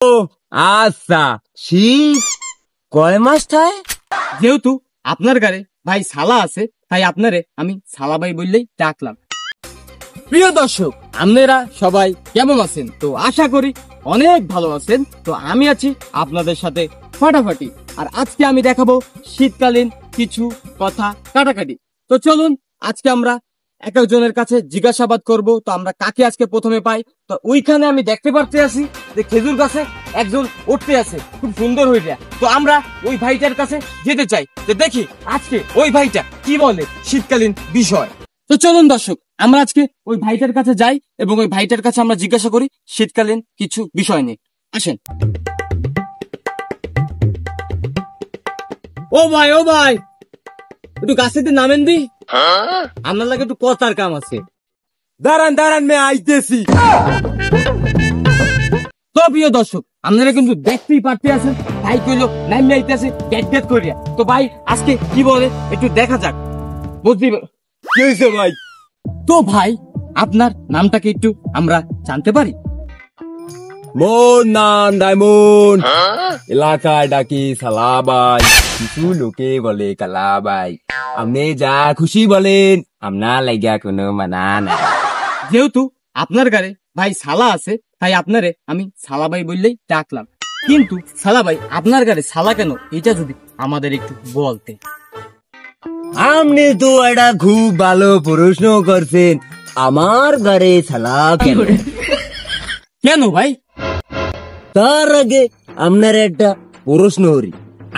আচ্ছা, শীত কয় মাস থাকে? যেহেতু আপনার গাড়ি ভাই শালা আছে, তাই আপনারে আমি শালা ভাই বললেই ডাকলাম। প্রিয় দর্শক, আপনারা সবাই কেমন আছেন? তো আশা করি অনেক ভালো আছেন। তো আমি আছি আপনাদের সাথে ফাটাফাটি, আর আজকে আমি দেখাবো শীতকালীন কিছু কথা কাটাকাটি। তো চলুন আজকে আমরা এক একজনের কাছে জিজ্ঞাসাবাদ করব। তো আমরা কাকে আজকে প্রথমে পাই? তো ওইখানে আমি দেখতে পারতে আছি যে খেজুর গাছে একজন উঠতে আছে, খুব সুন্দর হইয়া। তো আমরা ওই ভাইটার কাছে যেতে চাই, যে দেখি আজকে ওই ভাইটা কি বলে শীতকালীন বিষয়। তো চলুন দর্শক, আমরা আজকে ওই ভাইটার কাছে যাই এবং ওই ভাইটার কাছে আমরা জিজ্ঞাসা করি শীতকালীন কিছু বিষয় নিয়ে। আসেন। ও ভাই একটু গাছেতে নামেন দি, আপনার লাগে একটু কথার কাম আছে। দাঁড়ান মে আইতেছি। তো প্রিয় দর্শক, আপনারা কিন্তু দেখতেই পারতে আছেন ভাই কইলো নাইমে আইতেছে গ্যাট করিয়া। তো ভাই আজকে কি বলে একটু দেখা যাক, বুঝলি? কি হয়েছে ভাই? তো ভাই আপনার নামটাকে একটু আমরা জানতে পারি? মোর নাম ডায়মন্ড, এলাকায় ডাকি সালাবাই, কিছু লোকে বলে কালাবাই। আপনি যা খুশি বলেন, আপনার লাগিয়া কোনো মানা নাই। যেহেতু আপনার গাড়ি ভাই শালা আছে, তাই আপনারে আমি শালা ভাই বললেই ডাকলাম। কিন্তু শালা ভাই আপনার গাড়ি শালা কেন, এটা যদি আমাদের একটু বলতে। আপনি তো এটা খুব ভালো প্রশ্ন করছেন। আমার ঘরে ছালা কেন ভাই? তার আগে আপনার একটা প্রশ্ন করি,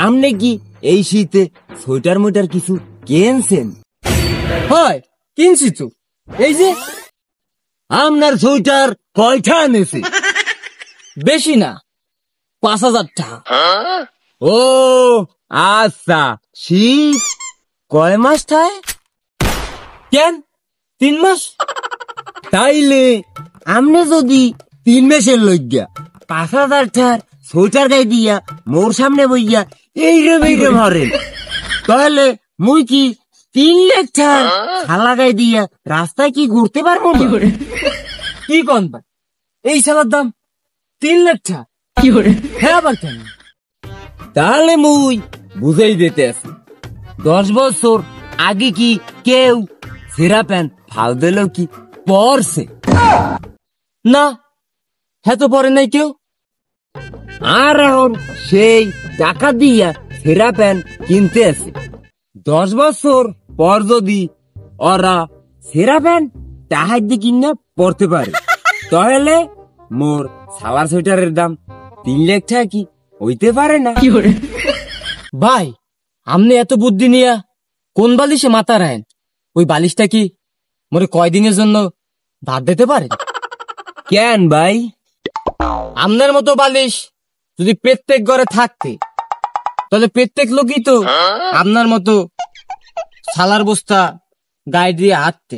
আপনি কি এই শীতে সোয়েটার মোটার কিছু কিনছেন? হয় কিনছি তো, এই যে। আপনার সোয়েটার কয়টা এনেছে? বেশি না, 5,000 টাকা। ও আচ্ছা, শীত কয় মাস থাকে? কেন 3 মাস? তাইলে আপনি যদি 3 মাসের লইগা 5,000 টাকার সোয়েটার গাই দিয়া মোর সামনে বইয়া এই রে মারেন, তাহলে মুই কি 3 লাখ টাকার শালা গাই দিয়া রাস্তায় কি ঘুরতে পারবো না? কি কোন ভাই, এই শালার দাম 3 লাখ টাকা? হ্যাঁ আবার কেন? তাহলে মুই বুঝাই দিতে আছি, 10 বছর আগে কি কেউ সেরা প্যান্ট ফাল দিল কি পরছে? না, হ্যাঁ তো পরে নাই কেউ। আর এখন সেই টাকা দিয়া সেরা প্যান্ট কিনতে আছে। 10 বছর পর যদি ওরা সেরা প্যান্ট টাকা দিয়ে কিনা পড়তে পারে, তাহলে মোর সালার সোয়েটারের দাম 3 লাখ টাকা কি হইতে পারে না? ভাই আপনি এত বুদ্ধি নিয়া কোন বালিশে মাথা রাখেন? ওই বালিশটা কি মোরে কয়দিনের জন্য ধার দিতে পারে? কেন ভাই? আপনার মতো বালিশ যদি প্রত্যেক ঘরে থাকতে, তাহলে প্রত্যেক লোকই তো আপনার মতো শালার বস্তা গায়ে দিয়ে হাঁটতে।